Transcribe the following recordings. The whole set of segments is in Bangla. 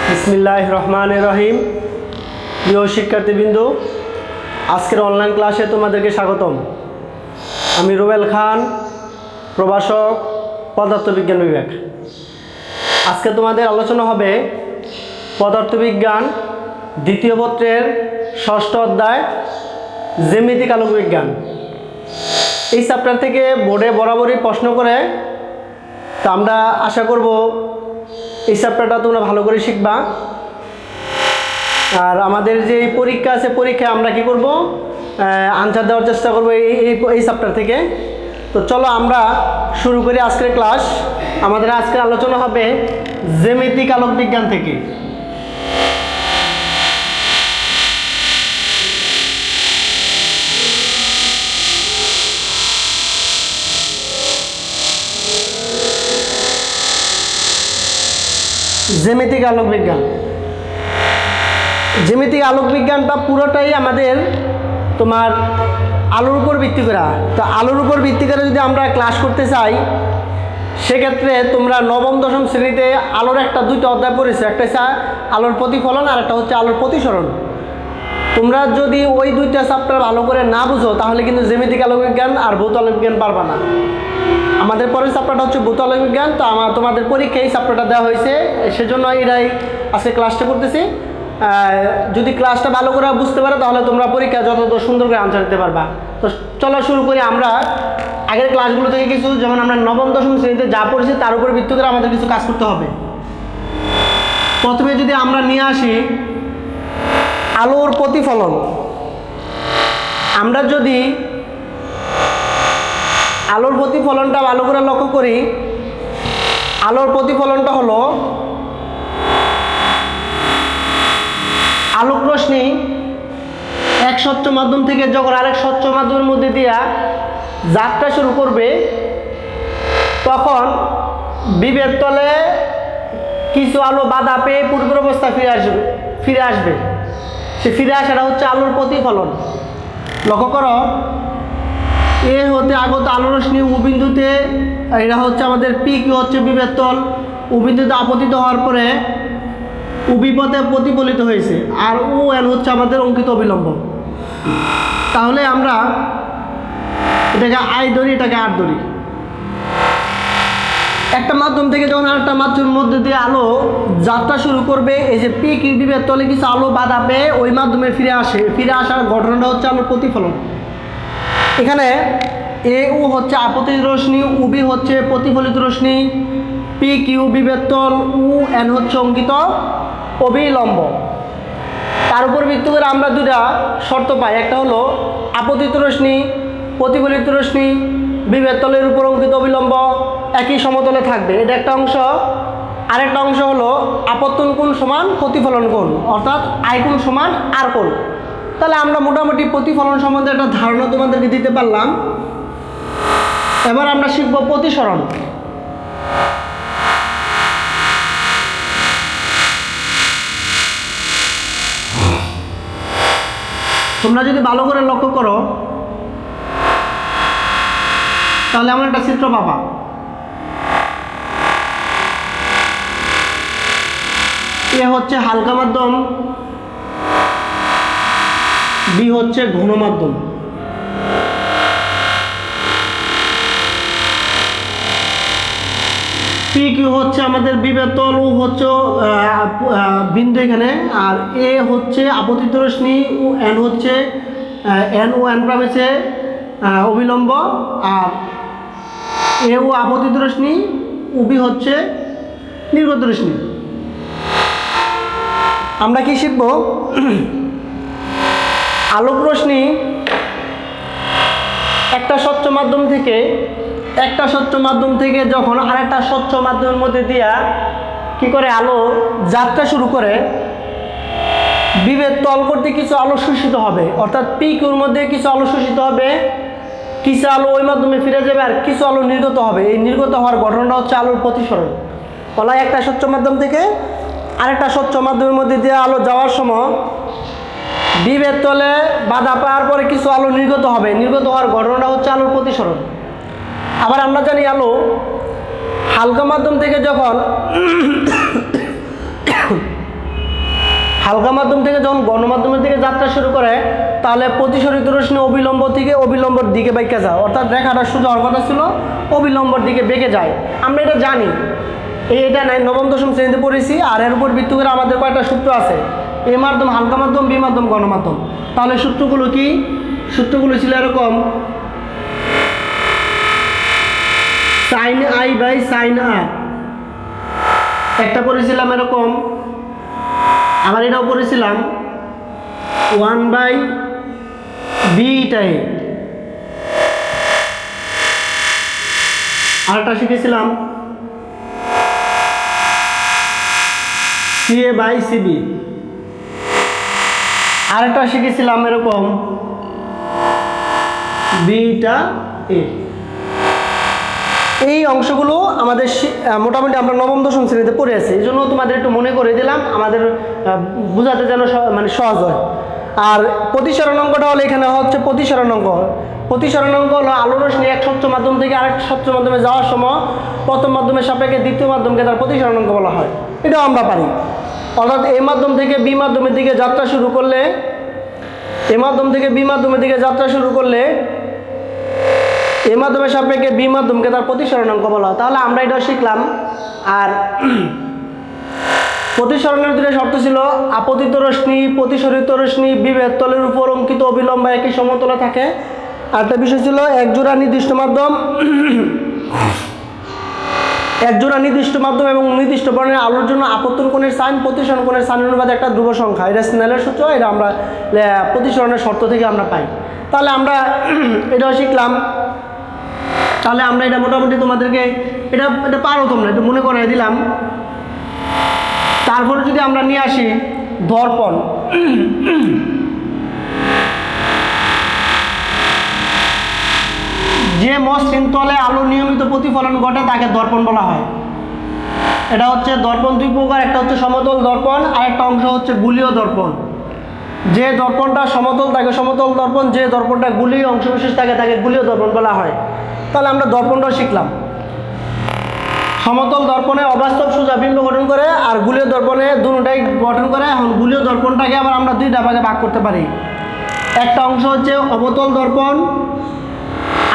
বিসমিল্লাহির রহমানির রহিম। প্রিয় শিক্ষার্থীবৃন্দ, আজকের অনলাইন ক্লাসে তোমাদেরকে স্বাগতম। আমি রুবেল খান, প্রভাষক, পদার্থবিজ্ঞান বিভাগ। আজকে তোমাদের আলোচনা হবে পদার্থবিজ্ঞান দ্বিতীয় পত্রের ষষ্ঠ অধ্যায় জ্যামিতিক আলোক বিজ্ঞান। এই চ্যাপ্টার থেকে বোর্ডে বরাবরই প্রশ্ন করে, তো আমরা আশা করব এই চ্যাপ্টারটা তোমরা ভালো করে শিখবা। আর আমাদের যে পরীক্ষা আছে, পরীক্ষায় আমরা কি করব, আনসার দেওয়ার চেষ্টা করব এই চ্যাপ্টার থেকে। তো চলো আমরা শুরু করি আজকের ক্লাস। আমাদের আজকের আলোচনা হবে জ্যামিতিক আলোক বিজ্ঞান থেকে। জ্যামিতিক আলোক বিজ্ঞান, জ্যামিতিক আলোক বিজ্ঞানটা পুরোটাই আমাদের তোমার আলোর উপর ভিত্তি করা। তো আলোর উপর ভিত্তি করে যদি আমরা ক্লাস করতে চাই, সেক্ষেত্রে তোমরা নবম দশম শ্রেণীতে আলোর দুইটা অধ্যায় পড়েছে, একটা হচ্ছে আলোর প্রতিফলন আর একটা হচ্ছে আলোর প্রতিসরণ। তোমরা যদি ওই দুইটা চ্যাপ্টার ভালো করে না বুঝো, তাহলে কিন্তু জ্যামিতিক আলোক বিজ্ঞান আর ভৌত আলোক বিজ্ঞান পারবা না। আমাদের পরের চ্যাপ্টারটা হচ্ছে ভৌত আলোক বিজ্ঞান। তো তোমাদের পরীক্ষায় এই চ্যাপ্টারটা দেওয়া হয়েছে, সেজন্য এরাই আজকে ক্লাসটা করতেছি। যদি ক্লাসটা ভালো করে বুঝতে পারো, তাহলে তোমরা পরীক্ষা যত সুন্দর করে আনসার দিতে পারবা। তো চলো শুরু করি। আমরা আগের ক্লাসগুলো থেকে কিছু, যেমন আমরা নবম দশম শ্রেণীতে যা পড়েছি তার উপর ভিত্তি করে আমাদের কিছু কাজ করতে হবে। প্রথমে যদি আমরা নিয়ে আসি আলোর প্রতিফলন, আমরা যদি আলোর প্রতিফলনটা ভালো করে লক্ষ্য করি, আলোর প্রতিফলনটা হলো আলোক রশ্মি এক স্বচ্ছ মাধ্যম থেকে যখন আরেক স্বচ্ছ মাধ্যমের মধ্যে দিয়া যাত্রা শুরু করবে, তখন বিভেদ তলে কিছু আলো বাধা পেয়ে পূর্বের অবস্থায় ফিরে আসবে। সে ফিরে আসাটা হচ্ছে আলোর প্রতিফলন। লক্ষ্য করো, এ হতে আগত আলো রশ্মি ও বিন্দুতে, এটা হচ্ছে আমাদের পি কিউ হচ্ছে বিভেদ তল, ও বিন্দুতে আপতিত হওয়ার পরে উবিপথে প্রতিফলিত হয়েছে, আর ও এন হচ্ছে আমাদের অঙ্কিত অবিলম্ব। তাহলে আমরা এটাকে আই ধরি, এটাকে আর ধরি। একটা মাধ্যম থেকে যখন আরেকটা মাধ্যমের মধ্যে দিয়ে আলো যাত্রা শুরু করবে, এই যে পি কিউ বিভেদ তলে কিছু আলো বাধা পেয়ে ওই মাধ্যমে ফিরে আসার ঘটনাটা হচ্ছে আলোর প্রতিফলন। এখানে এ ও হচ্ছে আপতিত রশ্মি, উবি হচ্ছে প্রতিফলিত রশ্মি, পি কিউ বিভেদ তল, উ এন হচ্ছে অঙ্কিত অবিলম্ব। তার উপর ভিত্তি করে আমরা দুটা শর্ত পাই। একটা হলো আপতিত রশ্মি, প্রতিফলিত রশ্মি বিভেদ তলের উপর অঙ্কিত অবিলম্ব একই সমতলে থাকবে, এটা একটা অংশ। আরেকটা অংশ হলো আপতন কোণ সমান প্রতিফলন কোণ, অর্থাৎ আই কোণ সমান আর কোণ। তাহলে আমরা মোটামুটি প্রতিফলন সম্বন্ধে একটা ধারণা তোমাদেরকে দিতে পারলাম। এবার আমরা শিখব প্রতিসরণ। তোমরা যদি ভালো করে লক্ষ্য করো, তাহলে আমরা একটা চিত্র পাবা। এ হচ্ছে হালকা মাধ্যম, বি হচ্ছে ঘন মাধ্যম। পি কিউ হচ্ছে আমাদের বিভেদ তল, ও হচ্ছে বিন্দু এখানে, আর এ হচ্ছে আপতিত রশ্মি, ও এন হচ্ছে এন ও এন প্রামেছে অবিলম্ব, আর এ ও আপতিত রশ্মি, উবি হচ্ছে নির্গত রশ্মি। আমরা কি শিখব, আলোক রশ্মি একটা স্বচ্ছ মাধ্যম থেকে যখন আরেকটা স্বচ্ছ মাধ্যমের মধ্যে দিয়া কি করে আলো যাত্রা শুরু করে, বিভেদ তল করতে কিছু আলো শোষিত হবে, অর্থাৎ পি কিউর মধ্যে কিছু আলো শোষিত হবে, কিছু আলো ওই মাধ্যমে ফিরে যাবে, আর কিছু আলো নির্গত হবে। এই নির্গত হওয়ার ঘটনাটা হচ্ছে আলোর প্রতিসরণ। বলা একটা স্বচ্ছ মাধ্যম থেকে আরেকটা স্বচ্ছ মাধ্যমের মধ্যে দিয়ে আলো যাওয়ার সময় বিভেদ তলে বাধা পাওয়ার পরে কিছু আলো নির্গত হবে, নির্গত হওয়ার ঘটনাটা হচ্ছে আলোর প্রতিসরণ। আবার আমরা জানি আলো হালকা মাধ্যম থেকে যখন হালকা মাধ্যম থেকে যখন গণমাধ্যমের দিকে যাত্রা শুরু করে তাহলে প্রতিসরিত রশ্মি অবিলম্ব থেকে অবিলম্বর দিকে বেঁকে যায়, অর্থাৎ রেখাটা সোজা হওয়ার কথা ছিল অবিলম্বর দিকে বেঁকে যায়। আমরা এটা জানি, এটা নাই নবম দশম শ্রেণীতে পড়েছি। আর এর উপর ভিত্তি করে আমাদের কয়েকটা সূত্র আছে, এ মাধ্যম, হালকা মাধ্যম, বি মাধ্যম, গণমাধ্যম। তাহলে সূত্রগুলো কি? সূত্রগুলো ছিল এরকম, সাইন আই বাই সাইন আর একটা পড়েছিলাম এরকম, আবার এটাও পড়েছিলাম 1/b-টাই, আরেকটা শিখেছিলাম CA/CB, আরেকটা শিখেছিলাম এরকম β/a। এই অংশগুলো আমাদের মোটামুটি আমরা নবম দশম শ্রেণীতে পড়ে আছি, এই জন্য তোমাদের একটু মনে করে দিলাম, আমাদের বোঝাতে যেন মানে সহজ হয়। আর প্রতিসরণ অঙ্কটা হলো, এখানে হচ্ছে প্রতিসরণ অঙ্ক। প্রতিসরণ অঙ্ক হলো আলো রশ্মি এক স্বচ্ছ মাধ্যম থেকে আরেক স্বচ্ছ মাধ্যমে যাওয়ার সময় প্রথম মাধ্যমের সাপেক্ষে দ্বিতীয় মাধ্যমকে তার প্রতিসরণ অঙ্ক বলা হয়। এটাও আমরা পারি। অর্থাৎ এ মাধ্যম থেকে বি মাধ্যমের দিকে যাত্রা শুরু করলে, এ মাধ্যম থেকে বি মাধ্যমের দিকে যাত্রা শুরু করলে এ মাধ্যমের সাপেক্ষে বি মাধ্যমকে তার প্রতিসরণ অঙ্ক বলা হয়। তাহলে আমরা এটাও শিখলাম। আর প্রতিসরণের দুটো শর্ত ছিল, আপতিত রশ্মি, প্রতিসরিত রশ্মি বিভেদ তলের উপর অঙ্কিত অবিলম্ব একই সমতলে থাকে। আরেকটা বিষয় ছিল একজোড়া নির্দিষ্ট মাধ্যম, একজোড়া নির্দিষ্ট মাধ্যম এবং নির্দিষ্ট বর্ণের আলোর জন্য আপতন কোণের সাইন প্রতিসরণ কোণের সাইন অনুপাতে একটা ধ্রুব সংখ্যা। এটা স্নেলের সূত্র, এটা আমরা প্রতিসরণের শর্ত থেকে আমরা পাই। তাহলে আমরা এটাও শিখলাম। তাহলে আমরা এটা মোটামুটি তোমাদেরকে এটা পারো, তোমরা একটু মনে করাই দিলাম। তারপরে যদি আমরা নিয়ে আসি দর্পণ, যে মসৃণ তলে আলো নিয়মিত প্রতিফলন ঘটে তাকে দর্পণ বলা হয়। এটা হচ্ছে দর্পণ দুই প্রকার, একটা হচ্ছে সমতল দর্পণ, আর একটা অংশ হচ্ছে গুলীয় দর্পণ। যে দর্পণটা সমতল তাকে সমতল দর্পণ, যে দর্পণটা গুলীয় অংশবিশেষ থাকে তাকে গুলীয় দর্পণ বলা হয়। তাহলে আমরা দর্পণটাও শিখলাম। সমতল দর্পণে অবাস্তব সোজা বিম্ব গঠন করে, আর গুলীয় দর্পণে দুটোটাই গঠন করে। এখন গুলীয় দর্পণটাকে আবার আমরা দুইটা ভাগে ভাগ করতে পারি। একটা অংশ হচ্ছে অবতল দর্পণ,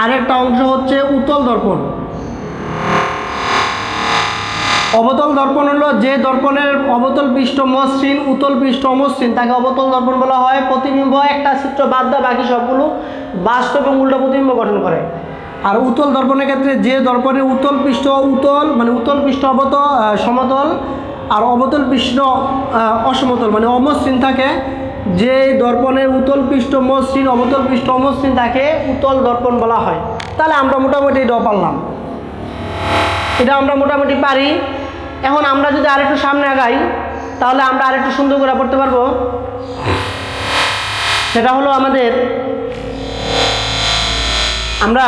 আরেকটা অংশ হচ্ছে উত্তল দর্পণ। অবতল দর্পণ হলো যে দর্পণের অবতল পৃষ্ঠ মসৃণ, উত্তল পৃষ্ঠ অমসৃণ, তাকে অবতল দর্পণ বলা হয়। প্রতিবিম্ব একটা চিত্র বাদ দেয় বাকি সবগুলো বাস্তব এবং উল্টো প্রতিবিম্ব গঠন করে। আর উত্তল দর্পণের ক্ষেত্রে যে দর্পণের উত্তল পৃষ্ঠ উত্তল মানে উত্তল পৃষ্ঠ সমতল আর অবতল পৃষ্ঠ অসমতল মানে অমসৃণ থাকে, যে দর্পণের উত্তল পৃষ্ঠ মসৃণ অবতল পৃষ্ঠ অমসৃণ তাকে উত্তল দর্পণ বলা হয়। তাহলে আমরা মোটামুটি এটাও পারলাম, এটা আমরা মোটামুটি পারি। এখন আমরা যদি আরেকটু সামনে আগাই তাহলে আমরা আরেকটু সুন্দর করে পড়তে পারবো। সেটা হলো আমাদের, আমরা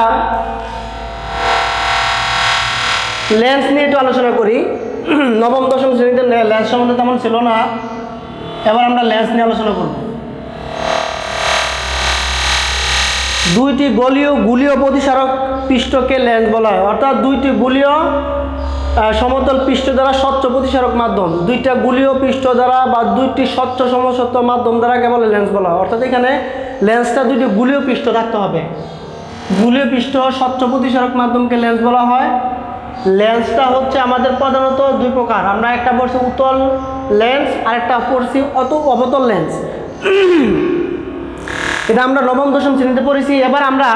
লেন্স নিয়ে একটু আলোচনা করি। নবম দশম শ্রেণীতে লেন্স সম্বন্ধে তেমন ছিল না, এবার আমরা লেন্স নিয়ে আলোচনা করব। দুইটি গুলীয় প্রতিসারক পৃষ্ঠকে লেন্স বলা হয়। অর্থাৎ দুইটি গুলীয় সমতল পৃষ্ঠ দ্বারা স্বচ্ছ প্রতিসারক মাধ্যম, দুইটা গুলীয় পৃষ্ঠ দ্বারা বা দুইটি স্বচ্ছ সমসত্ব মাধ্যম দ্বারা কেবল লেন্স বলা হয়। অর্থাৎ এখানে লেন্সটা দুইটি গুলীয় পৃষ্ঠ থাকতে হবে। গুলীয় পৃষ্ঠ স্বচ্ছ প্রতিসারক মাধ্যমকে লেন্স বলা হয়। লেন্সটা হচ্ছে আমাদের প্রধানত দুই প্রকার, আমরা একটা পড়ছি উত্তল লেন্স আর একটা পড়ছি অবতল লেন্স। এটা আমরা নবম দশম শ্রেণীতে পড়েছি। এবার আমরা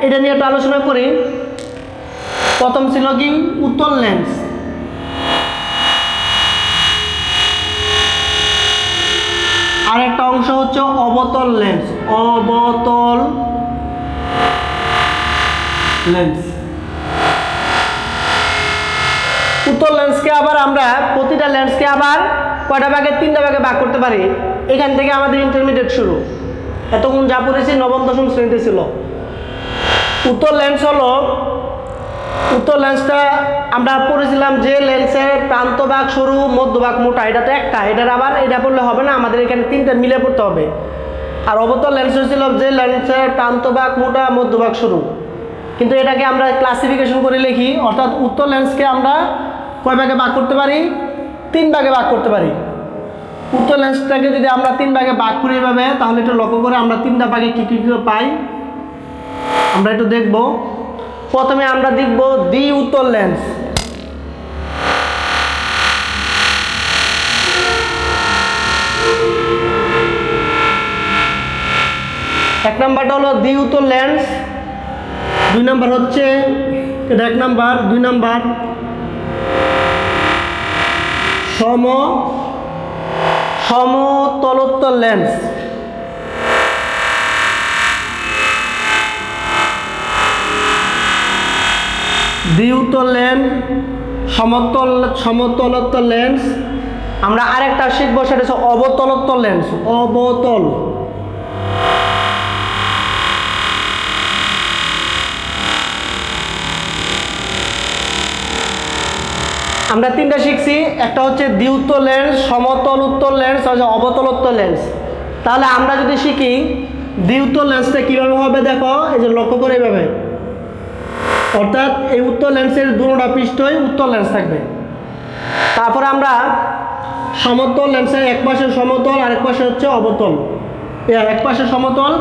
এটা নিয়ে একটু আলোচনা করি। প্রথম ছিল কি উত্তল লেন্স। আরেকটা অংশ হচ্ছে অবতল লেন্স, অবতল লেন্স। উত্তল লেন্সকে আবার আমরা প্রতিটা লেন্সকে আবার কয়টা ভাগে, তিনটা ভাগে ভাগ করতে পারি। এখান থেকে আমাদের ইন্টারমিডিয়েট শুরু, এতক্ষণ যা পড়েছি নবম দশম শ্রেণীতে ছিল। উত্তল লেন্স হলো, উত্তল লেন্সটা আমরা পড়েছিলাম যে লেন্সের প্রান্তভাগ সরু মধ্যভাগ মোটা, এটা তো একটা, এটার আবার এটা পড়লে হবে না, আমাদের এখানে তিনটা মিলে পড়তে হবে। আর অবতল লেন্স ছিল যে লেন্সের প্রান্তভাগ মোটা মধ্যভাগ সরু, কিন্তু এটাকে আমরা ক্লাসিফিকেশন করে লিখি। অর্থাৎ উত্তল লেন্সকে আমরা কয় ভাগে ভাগ করতে পারি, তিন ভাগে ভাগ করতে পারি। উত্তল লেন্সটাকে যদি আমরা 3 ভাগে ভাগ করি এভাবে, তাহলে একটু লক্ষ্য করে আমরা 3টা ভাগে কী কী পাই আমরা একটু দেখব। প্রথমে আমরা দেখব দ্বি উত্তল লেন্স। এক নাম্বারটা হলো দ্বি উত্তল লেন্স, 2 নাম্বার হচ্ছে এটা 1 নাম্বার, 2 নাম্বার সমতলোত্তল লেন্স। দ্বি উত্তল লেন্স, সমতলোত্তল লেন্স। আমরা আরেকটা শিখবো, সেটা হচ্ছে অবতলোত্তল লেন্স। অবতল, আমরা 3টা শিখছি। একটা হচ্ছে দ্বি উত্তল লেন্স, সমতল উত্তল লেন্স, হচ্ছে অবতল উত্তল লেন্স। তাহলে আমরা যদি শিখি দ্বি উত্তল লেন্সটা কীভাবে হবে, দেখো এই যে লক্ষ্য করে এইভাবে, অর্থাৎ এই উত্তল লেন্সের দুটোটা পৃষ্ঠই উত্তল লেন্স থাকবে। তারপরে আমরা সমতল লেন্সের এক পাশে সমতল, আরেক পাশে হচ্ছে অবতল। এক পাশে সমতল,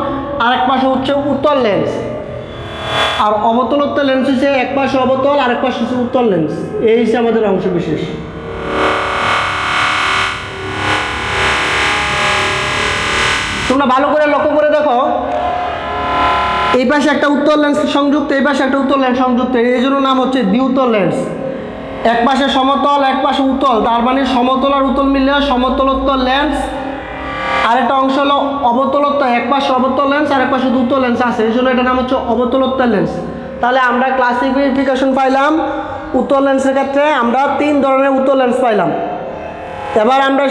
আরেক পাশে হচ্ছে উত্তল লেন্স। আর অবতলোত্তল লেন্স হচ্ছে এক পাশে অবতল, আরেক পাশে হচ্ছে উত্তল লেন্স। এই হচ্ছে আমাদের অংশ বিশেষ। তোমরা ভালো করে লক্ষ্য করে দেখো, এই পাশে একটা উত্তল লেন্স সংযুক্ত, এই পাশে একটা উত্তল লেন্স সংযুক্ত, এই জন্য নাম হচ্ছে দ্বি উত্তল লেন্স। এক পাশে সমতল, এক পাশে উত্তল, তার মানে সমতল আর উত্তল মিললে সমতলোত্তল লেন্স। আরেকটা অংশ হলো অবতলোত্তল, এক পাশে অবতল লেন্স আর এক পাশে উত্তল লেন্স আছে, এই জন্য এটার নাম হচ্ছে অবতলোত্তল লেন্স। তাহলে আমরা ক্লাসিফিকেশন পাইলাম উত্তল লেন্সের ক্ষেত্রে আমরা 3 ধরনের উত্তল লেন্স পাইলাম। এবার আমরা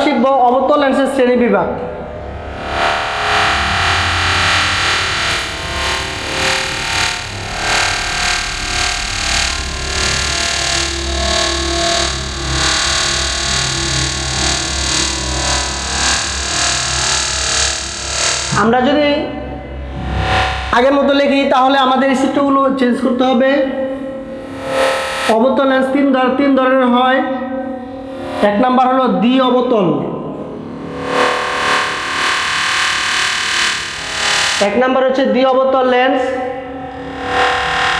শিখব অবতল লেন্সের শ্রেণী বিভাগ। আমরা যদি আগের মতো লিখি, তাহলে আমাদের চিত্রগুলো চেঞ্জ করতে হবে। অবতল লেন্স 3 ধরনের হয়। 1 নাম্বার হলো দ্বি অবতল। 1 নাম্বার হচ্ছে দ্বি অবতল লেন্স।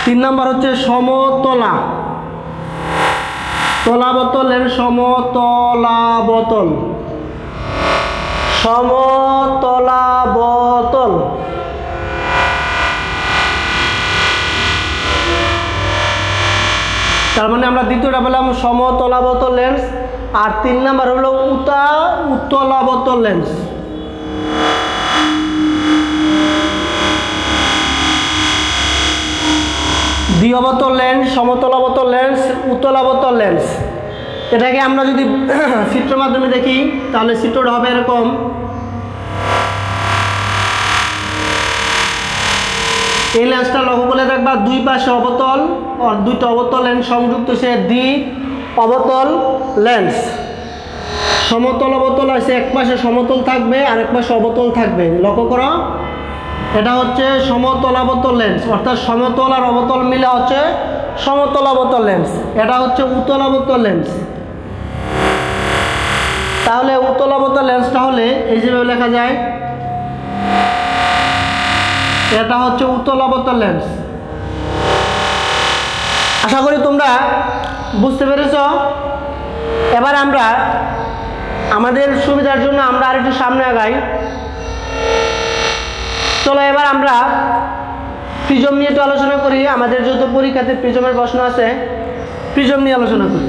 3 নাম্বার হচ্ছে সমতলা তলাবতল লেন্স। সমতলাবতল তার মানে আমরা দ্বিতীয়টা পেলাম সমতলাবতল লেন্স। আর 3 নাম্বার হলো উত্তলাবতল লেন্স। দ্বি অবতল লেন্স, সমতলাবতল লেন্স, উত্তলাবতল লেন্স। এটাকে আমরা যদি চিত্রের মাধ্যমে দেখি, তাহলে চিত্রটা হবে এরকম। এই লেন্সটা লক্ষ্য করে দেখবা, 2 পাশে অবতল আর 2টা অবতল লেন্স সংযুক্ত, সে দ্বি অবতল লেন্স। সমতল অবতল আছে, এক পাশে সমতল থাকবে আর এক পাশে অবতল থাকবে। লক্ষ্য করো, এটা হচ্ছে সমতলাবতল লেন্স, অর্থাৎ সমতল আর অবতল মিলে হচ্ছে সমতলাবতল লেন্স। এটা হচ্ছে উত্তলাবতল লেন্স। তাহলে উত্তলাবতল লেন্সটা হলে এই যেভাবে লেখা যায়, এটা হচ্ছে উত্তলাবতল লেন্স। আশা করি তোমরা বুঝতে পেরেছ। এবার আমরা আমাদের সুবিধার জন্য আমরা আরেকটু সামনে আগাই। চলো এবার আমরা প্রিজম নিয়ে একটু আলোচনা করি। আমাদের যেহেতু পরীক্ষাতে প্রিজমের প্রশ্ন আছে, প্রিজম নিয়ে আলোচনা করি।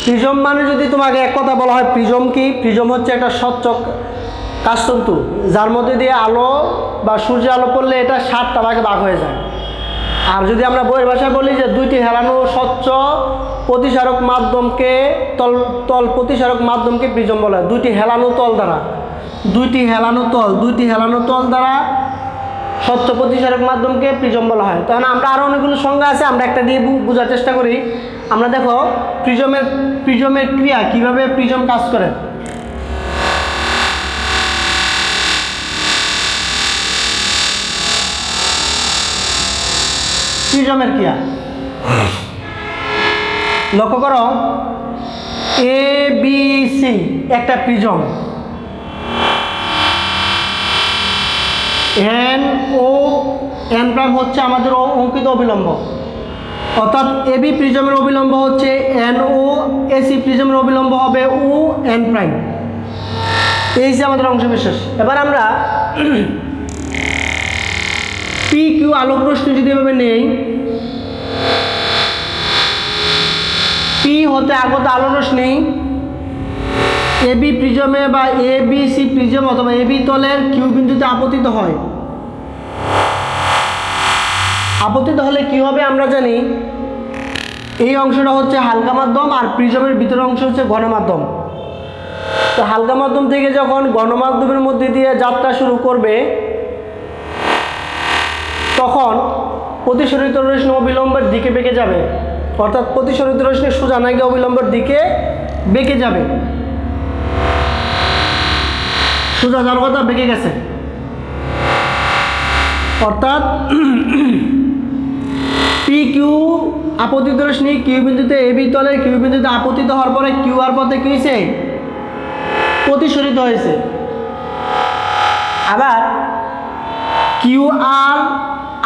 প্রিজম মানে যদি তোমাকে এক কথা বলা হয়, প্রিজম কি? প্রিজম হচ্ছে একটা স্বচ্ছ কাচতন্তু, যার মধ্যে দিয়ে আলো বা সূর্যের আলো পড়লে এটা 7টা ভাগে ভাগ হয়ে যায়। আর যদি আমরা বইয়ের ভাষায় বলি যে দুইটি হেলানো স্বচ্ছ প্রতিসারক মাধ্যমকে তল প্রতিসারক মাধ্যমকে প্রিজম বলা হয়। দুইটি হেলানো তল দ্বারা স্বচ্ছ প্রতিসারক মাধ্যমকে প্রিজম বলা হয়। তখন আমরা আরও অনেকগুলো সংজ্ঞা আছে, আমরা একটা দিয়ে বোঝার চেষ্টা করি। আমরা দেখো প্রিজমের ক্রিয়া, কিভাবে প্রিজম কাজ করে। প্রিজমের ক্রিয়া লক্ষ্য করো, এ বি সি একটা prism, N O N prime হচ্ছে আমাদের অঙ্কিত অবিলম্ব, অর্থাৎ এ বি প্রিজমের অবিলম্ব হচ্ছে এন ও, এসি প্রিজমের অবিলম্ব হবে ও এন প্রাইম। এই যে আমাদের অংশ বিশেষ। এবার আমরা পি কিউ আলোক রশ্মি যদি এভাবে নেই, পি হতে আগত আলো রশ্মি এ বি প্রিজমে বা এ বি সি প্রিজম অথবা এ বি তলের কিউ বিন্দুতে আপতিত হয়। আপতিত হলে কি হবে আমরা জানি, এই অংশটা হচ্ছে হালকা মাধ্যম আর প্রিজমের ভিতরের অংশ হচ্ছে ঘন মাধ্যম। তো হালকা মাধ্যম থেকে যখন গণমাধ্যমের মধ্যে দিয়ে যাত্রা শুরু করবে, তখন প্রতিসরিত রশ্মি অবিলম্বের দিকে বেঁকে যাবে, অর্থাৎ প্রতিসরিত রশ্মি সোজা না গিয়ে অবিলম্বের দিকে বেঁকে যাবে। সোজা যার কথা বেঁকে গেছে, অর্থাৎ পি কিউ আপতিত রশ্মি কিউ বিন্দুতে এ বি তলের কিউ বিন্দুতে আপতিত হওয়ার পরে কিউ আর পথে কি হয়েছে, প্রতিসরিত হয়েছে। আবার কিউ আর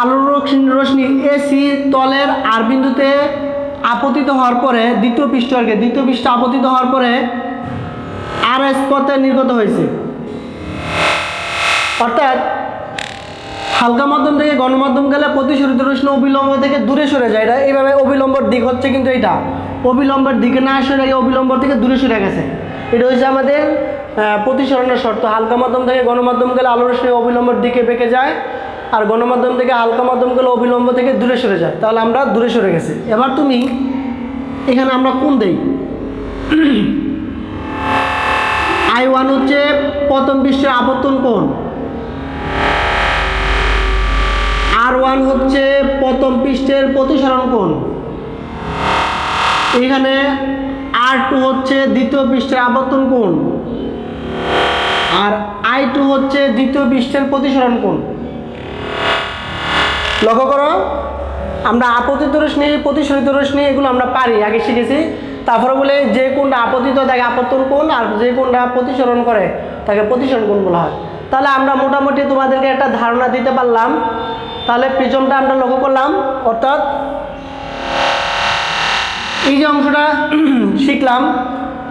আলোর রশ্মি এসি তলের আর বিন্দুতে আপতিত হওয়ার পরে দ্বিতীয় পৃষ্ঠে আপতিত হওয়ার পরে আর এস পথে নির্গত হয়েছে। অর্থাৎ হালকা মাধ্যম থেকে গণমাধ্যম গেলে প্রতিসরিত রশ্মি অবিলম্ব থেকে দূরে সরে যায়। এটা এইভাবে অবিলম্বর দিক হচ্ছে, কিন্তু এটা অবিলম্বের দিকে না সরে গিয়ে অবিলম্বর থেকে দূরে সরে গেছে। এটা হচ্ছে আমাদের প্রতিসরণের শর্ত। হালকা মাধ্যম থেকে গণমাধ্যম গেলে আলো রশ্মি অবিলম্বের দিকে বেঁকে যায়, আর গণমাধ্যম থেকে হালকা মাধ্যম গেলে অবিলম্ব থেকে দূরে সরে যায়। তাহলে আমরা দূরে সরে গেছি। এবার তুমি এখানে আমরা কোন দেই, I1 হচ্ছে প্রথম পৃষ্ঠের আপতন কোণ, R1 হচ্ছে প্রথম পৃষ্ঠের প্রতিসরণ কোণ, এখানে R2 হচ্ছে দ্বিতীয় পৃষ্ঠের আবর্তন কোণ, আর I2 হচ্ছে দ্বিতীয় পৃষ্ঠের প্রতিসরণ কোণ। লক্ষ্য করো, আমরা আপতিত রশ্মি প্রতিসরিত রশ্মি এগুলো আমরা পারি, আগে শিখেছি। তারপরে বলে যে কোনটা আপতিত তাকে আপতন কোণ, আর যে কোনটা প্রতিসরণ করে তাকে প্রতিসরণ কোণ বলা হয়। তাহলে আমরা মোটামুটি তোমাদেরকে একটা ধারণা দিতে পারলাম। তাহলে প্রিজমটা আমরা লক্ষ্য করলাম, অর্থাৎ এই যে অংশটা শিখলাম,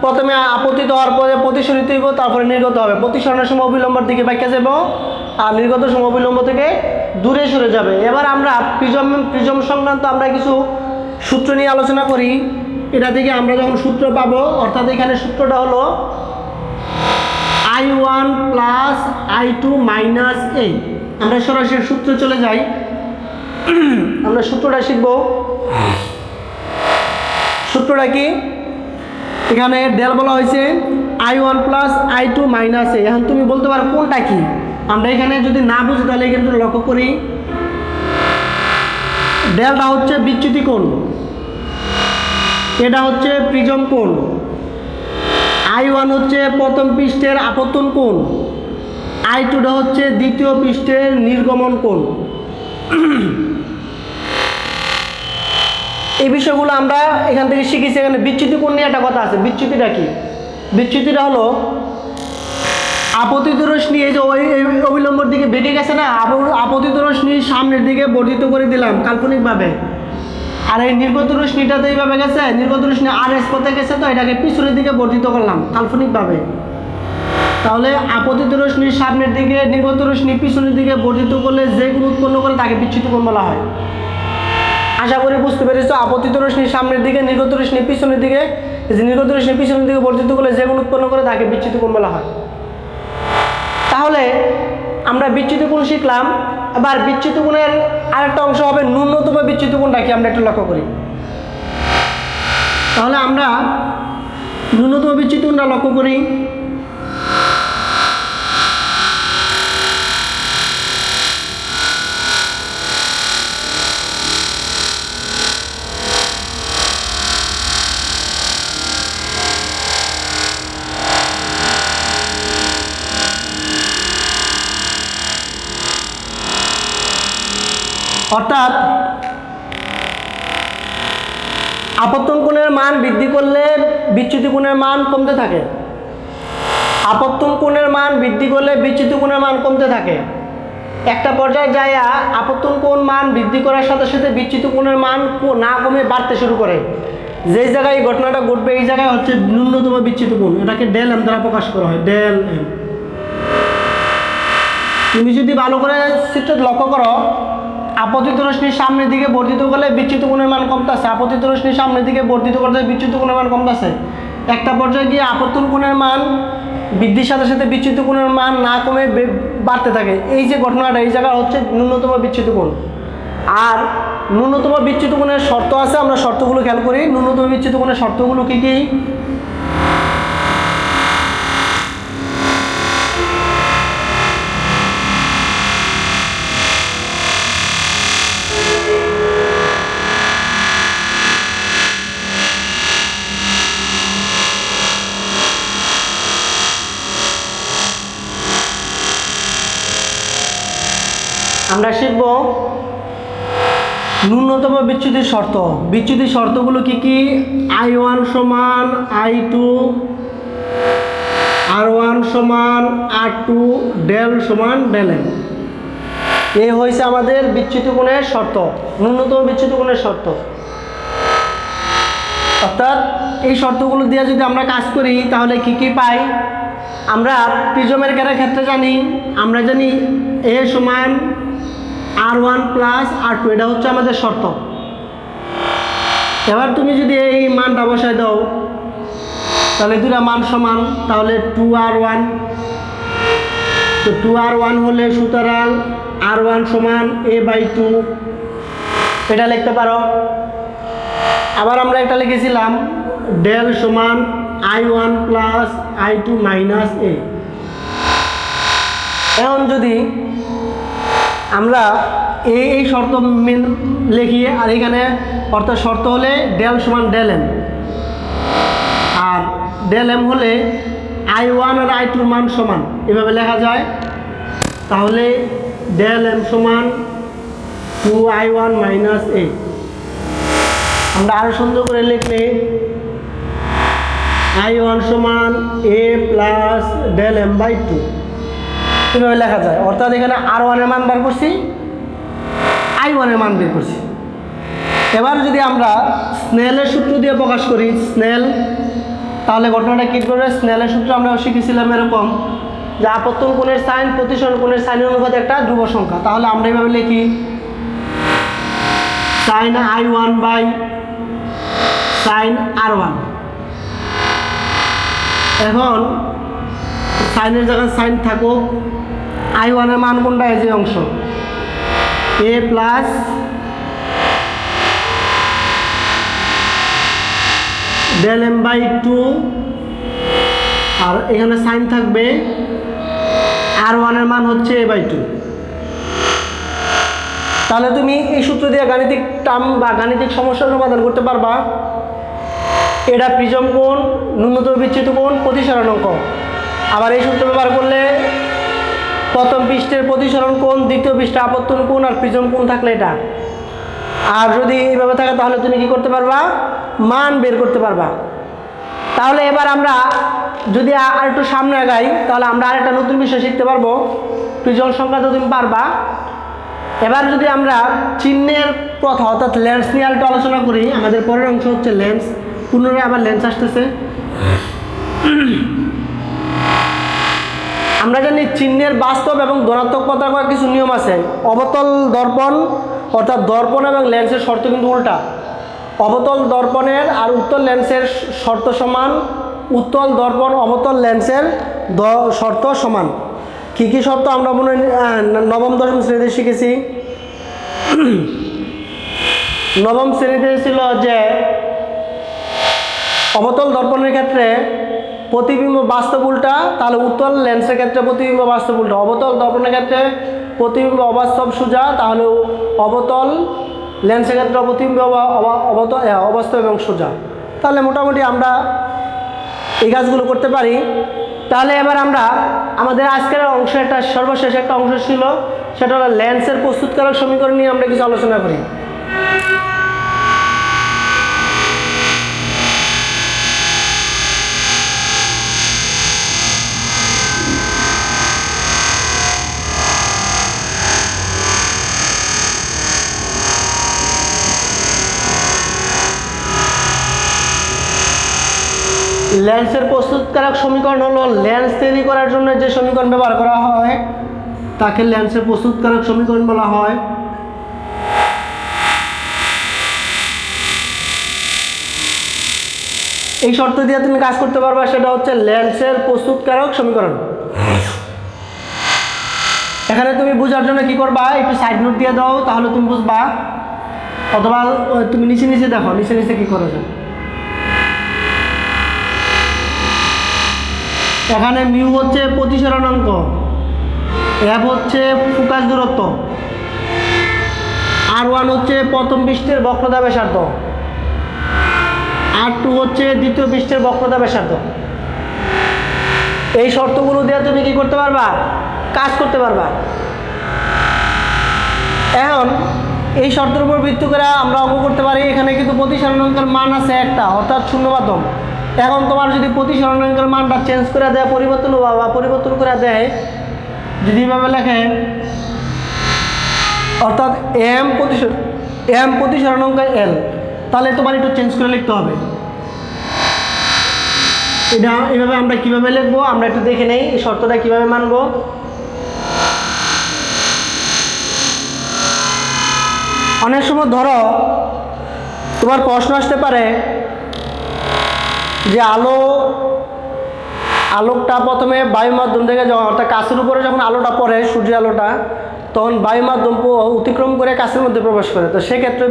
প্রথমে আপতিত হওয়ার পরে প্রতিসরিত হইব, তারপরে নির্গত হবে। প্রতিসরণের সময় অবিলম্বের দিকে ব্যাখ্যা যাব, আর নির্গত সময় অবিলম্ব থেকে দূরে সরে যাবে। এবার আমরা প্রিজম সংক্রান্ত আমরা কিছু সূত্র নিয়ে আলোচনা করি। এটা থেকে আমরা যখন সূত্র পাবো, অর্থাৎ এখানে সূত্রটা হলো I1 plus I2 minus A। আমরা সরাসরি সূত্র চলে যাই, আমরা সূত্রটা শিখব। সূত্রটা কি, এখানে ডেল বলা হয়েছে I1 plus I2 minus A। এখন তুমি বলতে পারো কোনটা কি, আমরা এখানে যদি না বুঝি তাহলে এখানে লক্ষ্য করি, ডেলটা হচ্ছে বিচ্যুতি কোণ, এটা হচ্ছে প্রিজম কোণ, I1 হচ্ছে প্রথম পৃষ্ঠের আপতন কোণ, I2টা হচ্ছে দ্বিতীয় পৃষ্ঠের নির্গমন কোণ। এই বিষয়গুলো আমরা এখান থেকে শিখেছি। এখানে বিচ্যুতি কোণ নিয়ে একটা কথা আছে। বিচ্যুতিটা কি, বিচ্যুতিটা হলো আপতিত রশ্মি এই যে অবিলম্বর দিকে বেঁকে গেছে না, আপতিত রশ্মি সামনের দিকে বর্ধিত করে দিলাম কাল্পনিকভাবে, আর এই নির্গত রশ্মিটাতে এইভাবে গেছে, নির্গত রশ্মি আর এস পথে গেছে, তো এটাকে পিছনের দিকে বর্ধিত করলাম কাল্পনিকভাবে। তাহলে আপতিত রশ্মি সামনের দিকে, নির্গত রশ্মি পিছনের দিকে বর্ধিত করলে যে কোণ উৎপন্ন করে তাকে বিচ্যুতি কোণ বলা হয়। আশা করি বুঝতে পেরেছো। আপতিত রশ্মি সামনের দিকে, নির্গত রশ্মি পিছনের দিকে, নির্গত রশ্মি পিছনের দিকে বর্ধিত করলে যে কোণ উৎপন্ন করে তাকে বিচ্যুতি কোণ বলা হয়। তাহলে আমরা বিচ্যুতি কোণ শিখলাম। এবার বিচ্যুতি কোণের আরেকটা অংশ হবে ন্যূনতম বিচ্যুত কোণটা কি আমরা একটু লক্ষ্য করি। তাহলে আমরা ন্যূনতম বিচ্যুত কোণটা লক্ষ্য করি। অর্থাৎ আপত্তন কোণের মান বৃদ্ধি করলে বিচ্যুতি কোণের মান কমতে থাকে। আপত্তন কোণের মান বৃদ্ধি করলে বিচ্যুতি কোণের মান কমতে থাকে। একটা পর্যায়ে যায় আপত্তন কোণ মান বৃদ্ধি করার সাথে সাথে বিচ্যুতি কোণের মান না কমে বাড়তে শুরু করে। যেই জায়গায় এই ঘটনাটা ঘটবে এই জায়গায় হচ্ছে ন্যূনতম বিচ্যুতি কোণ, এটাকে ডেল এম দ্বারা প্রকাশ করা হয়, ডেল এম। তুমি যদি ভালো করে চিত্র লক্ষ্য করো, আপতিত রশ্মির সামনের দিকে বর্ধিত করলে বিচ্যুত কোণের মান কমতেছে, আপতিত রশ্মির সামনের দিকে বর্ধিত করলে বিচ্যুত কোণের মান কমতেছে। একটা পর্যায়ে গিয়ে আপত্তন কোণের মান বৃদ্ধির সাথে সাথে বিচ্যুত কোণের মান না কমে বাড়তে থাকে। এই যে ঘটনাটা এই জায়গা হচ্ছে ন্যূনতম বিচ্যুত কোণ। আর ন্যূনতম বিচ্যুত কোণের শর্ত আছে, আমরা শর্তগুলো খেয়াল করি। ন্যূনতম বিচ্যুত কোণের শর্তগুলো কী কী? আমরা শিখব ন্যূনতম বিচ্যুতির শর্ত। বিচ্যুতির শর্তগুলো কি কি? I1 সমান I2, R1 সমান R2, ডেল সমান ডেল এম। এই হয়েছে আমাদের বিচ্যুতি কোণের শর্ত, ন্যূনতম বিচ্যুতি কোণের শর্ত। অর্থাৎ এই শর্তগুলো দিয়ে যদি আমরা কাজ করি তাহলে কি কি পাই? আমরা প্রিজমের ক্ষেত্রে জানি, আমরা জানি A সমান R1 প্লাস R2, এটা হচ্ছে আমাদের শর্ত। এবার তুমি যদি এই মানটা বসায় দাও তাহলে দুটা মান সমান, তাহলে 2R1, তো 2R1 হলে সুতরাং R1 সমান A/2, এটা লিখতে পারো। আবার আমরা একটা লিখেছিলাম ডেল সমান I1 plus I2 minus A। এখন যদি আমরা এই শর্ত লিখি, আর এখানে অর্থাৎ শর্ত হলে ডেল সমান ডেল এম, আর ডেল এম হলে I1 আর I2 মান সমান, এভাবে লেখা যায়। তাহলে ডেল এম সমান 2I1 মাইনাস A। আমরা আরো সুন্দর করে লিখলে I1 সমান A plus del M by 2, এভাবে লেখা যায়। অর্থাৎ এখানে R1 এর মান বের করছি, I1 এর মান বের করছি। এবার যদি আমরা স্নেলের সূত্র দিয়ে প্রকাশ করি, স্নেল, তাহলে ঘটনাটা কী করে? স্নেলের সূত্র আমরা শিখেছিলাম এরকম যে আপত্তন কোণের সাইন প্রতিসরণ কোণের সাইনের অনুপাতে একটা ধ্রুব সংখ্যা। তাহলে আমরা এইভাবে লিখি sign I1 by sine R1। এখন সাইনের জায়গায় সাইন থাকুক, I1 এর মান কোনটা? এই যে অংশ A plus del M by 2, আর এখানে সাইন থাকবে, R1 এর মান হচ্ছে A/2। তাহলে তুমি এই সূত্র দিয়ে গাণিতিক টার্ম বা গাণিতিক সমস্যার সমাধান করতে পারবা। এটা প্রিজম কোণ, ন্যূনতম বিচ্যুত কোণ, প্রতিসরণ অঙ্ক। আবার এই সূত্র ব্যবহার করলে প্রথম পৃষ্ঠের প্রতিসরণ কোণ, দ্বিতীয় পৃষ্ঠে আপত্তন কোণ, আর প্রিজম কোণ থাকলে এটা। আর যদি এইভাবে থাকে তাহলে তুমি কি করতে পারবা? মান বের করতে পারবা। তাহলে এবার আমরা যদি আর একটু সামনে আগাই তাহলে আমরা আরেকটা নতুন বিষয় শিখতে পারবো। প্রিজম সংখ্যা তো তুমি পারবা। এবার যদি আমরা চিহ্নের প্রথা অর্থাৎ লেন্স নিয়ে আরেকটু আলোচনা করি, আমাদের পরের অংশ হচ্ছে লেন্স। পুনরায় আবার লেন্স আসতেছে। আমরা জানি চিহ্নের বাস্তব এবং ধনাত্মক পদার করার কিছু নিয়ম আছে। অবতল দর্পণ অর্থাৎ দর্পণ এবং লেন্সের শর্ত কিন্তু উল্টা। অবতল দর্পণের আর উত্তল লেন্সের শর্ত সমান, উত্তল দর্পণ অবতল লেন্সের শর্ত সমান। কী কী শর্ত আমরা মনে নবম দশম শ্রেণীতে শিখেছি? নবম শ্রেণীতে ছিল যে অবতল দর্পণের ক্ষেত্রে প্রতিবিম্ব বাস্তব উল্টা, তাহলে উত্তল লেন্সের ক্ষেত্রে প্রতিবিম্ব বাস্তব উল্টা। অবতল দর্পণের ক্ষেত্রে প্রতিবিম্ব অবাস্তব সোজা, তাহলে অবতল লেন্সের ক্ষেত্রে প্রতিবিম্ব অবাস্তব এবং সোজা। তাহলে মোটামুটি আমরা এই কাজগুলো করতে পারি। তাহলে এবার আমরা আমাদের আজকের অংশ একটা সর্বশেষ একটা অংশ ছিল, সেটা হলো লেন্সের প্রস্তুতকারক সমীকরণ নিয়ে আমরা কিছু আলোচনা করি। লেন্সের প্রস্তুতকারক সমীকরণ হলো লেন্স তৈরি করার জন্য যে সমীকরণ ব্যবহার করা হয় তাকে লেন্সের প্রস্তুতকারক সমীকরণ বলা হয়। এই শর্ত দিয়ে তুমি কাজ করতে পারবা, সেটা হচ্ছে লেন্সের প্রস্তুতকারক সমীকরণ। এখানে তুমি বোঝার জন্য কি করবা, একটু সাইড নোট দিয়ে দাও, তাহলে তুমি বুঝবা, অথবা তুমি নিচে নিচে দেখো নিচে নিচে কি করা যায়। এখানে মিউ হচ্ছে প্রতিসরণাঙ্ক, এফ হচ্ছে ফোকাস দূরত্ব, R1 হচ্ছে প্রথম পৃষ্ঠের বক্রতা ব্যাসার্ধ, R2 হচ্ছে দ্বিতীয় পৃষ্ঠের বক্রতা ব্যাসার্ধ। এই শর্তগুলো দিয়ে তুমি কি করতে পারবা, কাজ করতে পারবা। এখন এই শর্তের উপর ভিত্তি করে আমরা অঙ্ক করতে পারি। এখানে কিন্তু প্রতিসরণাঙ্কের মান আছে একটা, অর্থাৎ শূন্য মাধ্যম। এখন তোমার যদি প্রতিসরণাঙ্কের মানটা চেঞ্জ করে দেয়, পরিবর্তন করে দেয়, যদি এভাবে লেখে অর্থাৎ এম প্রতিসরণাঙ্ক এল, তাহলে তোমার একটু চেঞ্জ করে লিখতে হবে। এটা এভাবে আমরা কিভাবে লিখবো আমরা একটু দেখে নেই, এই শর্তটা কিভাবে মানবো। অনেক সময় ধরো তোমার প্রশ্ন আসতে পারে যে আলোকটা প্রথমে বায়ু মাধ্যম থেকে যখন, অর্থাৎ কাঁচের উপরে যখন আলোটা পড়ে, সূর্যের আলোটা, তখন বায়ু মাধ্যম অতিক্রম করে কাঁচের মধ্যে প্রবেশ করে। তো সেক্ষেত্রে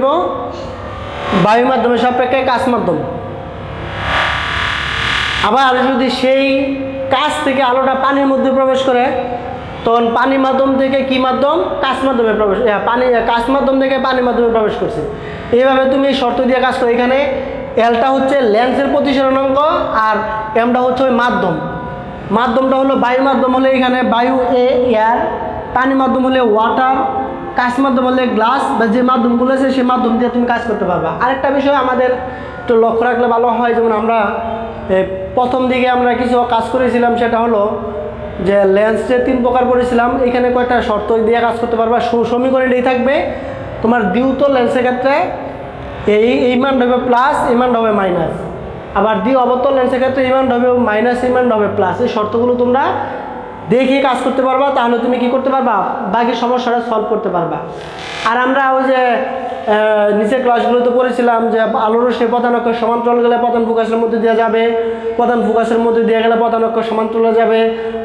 বায়ু মাধ্যমের সাপেক্ষে কাঁচ মাধ্যম। আবার যদি সেই কাঁচ থেকে আলোটা পানির মধ্যে প্রবেশ করে, তখন পানি মাধ্যম থেকে কি মাধ্যম, কাঁচ মাধ্যমে প্রবেশ, কাঁচ মাধ্যম থেকে পানি মাধ্যমে প্রবেশ করছে। এইভাবে তুমি এই শর্ত দিয়ে কাজ করো। এখানে এলটা হচ্ছে লেন্সের প্রতিসরণাঙ্ক, আর এমটা হচ্ছে ওই মাধ্যমটা হলো বায়ু মাধ্যম হলে এখানে বায়ু এয়ার, পানি মাধ্যম হলে ওয়াটার, কাঁচ মাধ্যম হলে গ্লাস, বা যে মাধ্যমগুলো আছে সেই মাধ্যম দিয়ে তুমি কাজ করতে পারবা। আরেকটা বিষয় আমাদের একটু লক্ষ্য রাখলে ভালো হয়, যেমন আমরা প্রথম দিকে আমরা কিছু কাজ করেছিলাম, সেটা হলো যে লেন্স যে 3 প্রকার করেছিলাম, এখানে কয়েকটা শর্ত দিয়ে কাজ করতে পারবা। সমীকরণ এই থাকবে তোমার দ্বিউতল লেন্সের ক্ষেত্রে এই মানটা হবে প্লাস, এই মানটা হবে মাইনাস। আবার অবতল লেন্সের ক্ষেত্রে এই মানটা হবে মাইনাস, এই মানটা হবে প্লাস। এই শর্তগুলো তোমরা দেখে কাজ করতে পারবা, তাহলে তুমি কি করতে পারবা, বাকি সমস্যাটা সলভ করতে পারবা। আর আমরা ওই যে নিচের ক্লাসগুলোতে পড়েছিলাম যে আলোর সেই প্রধান অক্ষ সমান্তরাল গেলে প্রধান ফোকাসের মধ্যে দেওয়া যাবে, প্রধান ফোকাসের মধ্যে দিয়ে গেলে প্রধান অক্ষ সমান্তরাল যাবে,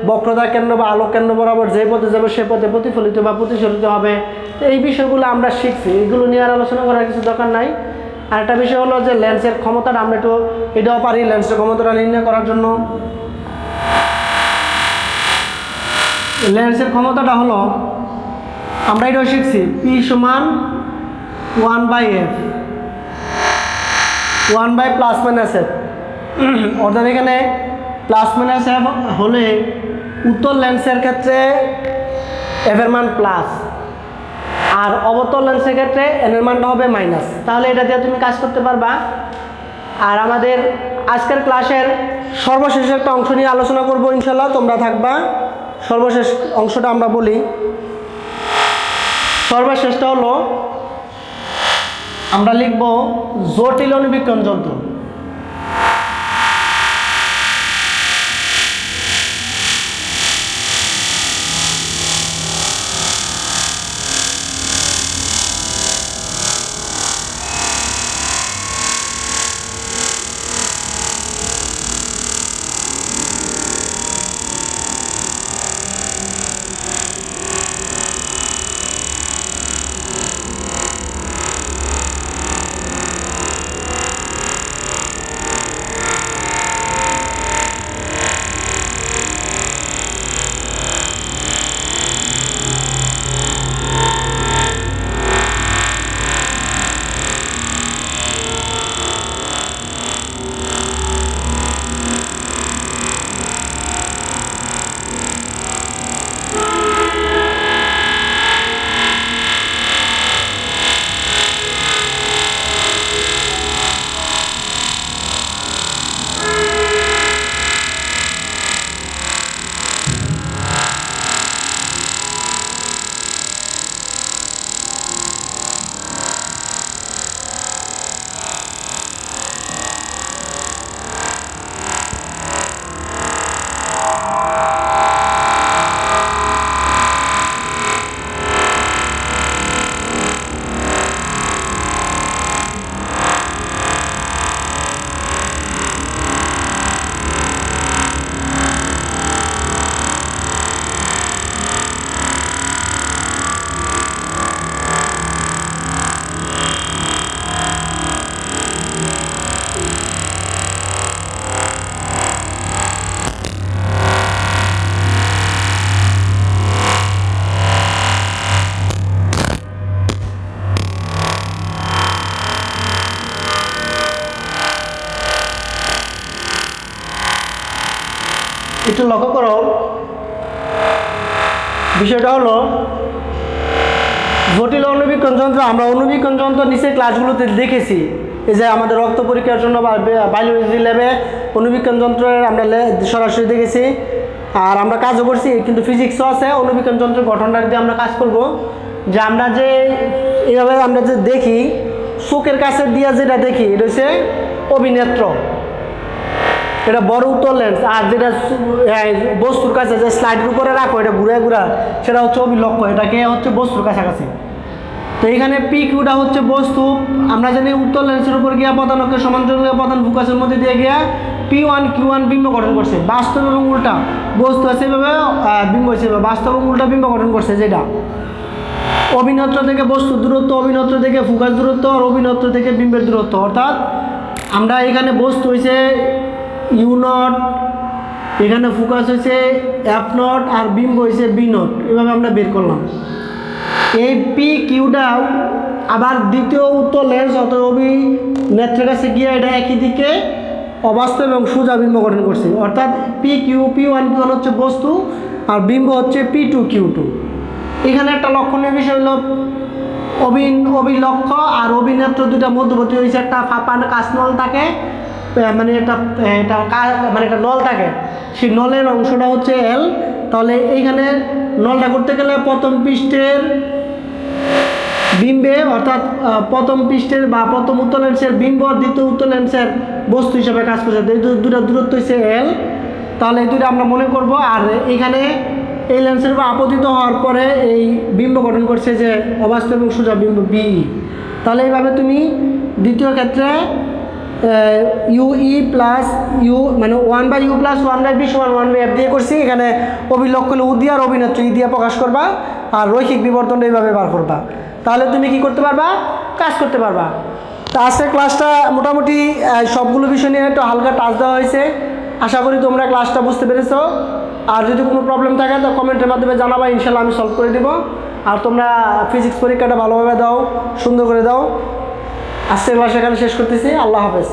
বক্রতা কেন্দ্র বা আলোক কেন্দ্র বরাবর যে পথে যাবে সে পথে প্রতিফলিত বা প্রতিসরিত হবে। তো এই বিষয়গুলো আমরা শিখছি, এগুলো নিয়ে আর আলোচনা করার কিছু দরকার নাই। আর একটা বিষয় হলো যে লেন্সের ক্ষমতাটা আমরা একটু এটাও পারি, লেন্সের ক্ষমতাটা নির্ণয় করার জন্য। লেন্সের ক্ষমতাটা হলো আমরা এটাও শিখছি, পি সমান 1/f, 1/+ - f, অর্থাৎ এখানে +- f হলে উত্তল লেন্সের ক্ষেত্রে f এর মান প্লাস, আর অবতল লেন্সের ক্ষেত্রে n এর মানটা হবে মাইনাস। তাহলে এটা দিয়ে তুমি কাজ করতে পারবা। আর আমাদের আজকের ক্লাসের সর্বশেষ একটা অংশ নিয়ে আলোচনা করব ইনশাল্লাহ, তোমরা থাকবা। সর্বশেষ অংশটা আমরা বলি, সর্বশেষটা হলো আমরা লিখব জটিল অণুবীক্ষণ যন্ত্র। একটু লক্ষ্য করো, বিষয়টা হলো জটিল অণুবীক্ষণ যন্ত্র। আমরা অণুবীক্ষণ যন্ত্র নিচে ক্লাসগুলোতে দেখেছি, এই যে আমাদের রক্ত পরীক্ষার জন্য বা বায়োলজি ল্যাবে অণুবীক্ষণ যন্ত্রের আমরা সরাসরি দেখেছি, আর আমরা কাজও করছি। কিন্তু ফিজিক্সও আছে অণুবীক্ষণ যন্ত্রের গঠনটা দিয়ে আমরা কাজ করব, যে আমরা যে এইভাবে আমরা যে দেখি চোখের কাছে দিয়ে যেটা দেখি এটা হচ্ছে অভিনেত্র, এটা বড় উত্তল লেন্স। আর যেটা বস্তুর কাছে যে স্লাইডের উপরে রাখো এটা ঘুরে ঘুরা, সেটা হচ্ছে অভিলক্ষ্য, এটাকে হচ্ছে বস্তুর কাছাকাছি। তো এখানে পি কিউটা হচ্ছে বস্তু। আমরা জানি উত্তল লেন্সের উপর গিয়া প্রধান অক্ষের সমান্তরাল প্রধান ফোকাসের মধ্যে দিয়ে গিয়া P1 Q1 বিম্ব গঠন করছে। বাস্তব এবং উল্টা বস্তু আছে এভাবে বিম্ব হিসেবে বাস্তব এবং উল্টা বিম্ব গঠন করছে। যেটা অভিনেত্র থেকে বস্তুর দূরত্ব, অভিনেত্র থেকে ফোকাস দূরত্ব, আর অভিনেত্র থেকে বিম্বের দূরত্ব। অর্থাৎ আমরা এখানে বস্তু হয়েছে U0, এখানে ফোকাস হয়েছে F0, আর বিম্ব হয়েছে B0। এভাবে আমরা বের করলাম। এই পি কিউটা আবার দ্বিতীয় উত্তল লেন্স অথবা অভিনেত্রের কাছে গিয়ে এটা একই দিকে অবাস্তব এবং সোজা বিম্ব গঠন করছে। অর্থাৎ P1 Q1 হচ্ছে বস্তু, আর বিম্ব হচ্ছে P2 Q2। এখানে একটা লক্ষণীয় বিষয় হলো অভিলক্ষ্য আর অভিনেত্র দুটা মধ্যবর্তী হয়েছে। একটা ফাঁপান কাঁচনল থাকে, মানে এটা মানে একটা নল থাকে, সেই নলের অংশটা হচ্ছে L। তাহলে এইখানে নলটা করতে গেলে প্রথম পৃষ্ঠের বিম্বে, অর্থাৎ প্রথম পৃষ্ঠের বা প্রথম উত্তল লেন্সের বিম্ব দ্বিতীয় উত্তল লেন্সের বস্তু হিসাবে কাজ করছে। এই দুটা দূরত্ব হচ্ছে L। তাহলে এই দুটো আমরা মনে করব। আর এখানে এই লেন্সের উপর আপতিত হওয়ার পরে এই বিম্ব গঠন করছে যে অবাস্তব এবং সোজা বিম্ব বি। তাহলে এইভাবে তুমি দ্বিতীয় ক্ষেত্রে UE প্লাস ইউ মানে 1/U প্লাস 1/B সমান 1/F দিয়ে করছি। এখানে অভিলক্ষ্য হলে U দিয়ে আর অভিনেত্র E দিয়ে প্রকাশ করবা, আর রৈখিক বিবর্তনটা এইভাবে বার করবা। তাহলে তুমি কি করতে পারবা, কাজ করতে পারবা। তা আজকের ক্লাসটা মোটামুটি সবগুলো বিষয় নিয়ে একটু হালকা টাচ দেওয়া হয়েছে। আশা করি তোমরা ক্লাসটা বুঝতে পেরেছো। আর যদি কোনো প্রবলেম থাকে তো কমেন্টের মাধ্যমে জানাবা, ইনশাল্লাহ আমি সলভ করে দেবো। আর তোমরা ফিজিক্স পরীক্ষাটা ভালোভাবে দাও, সুন্দর করে দাও। আজকের ক্লাস এখানে শেষ করতেছি। আল্লাহ হাফেজ।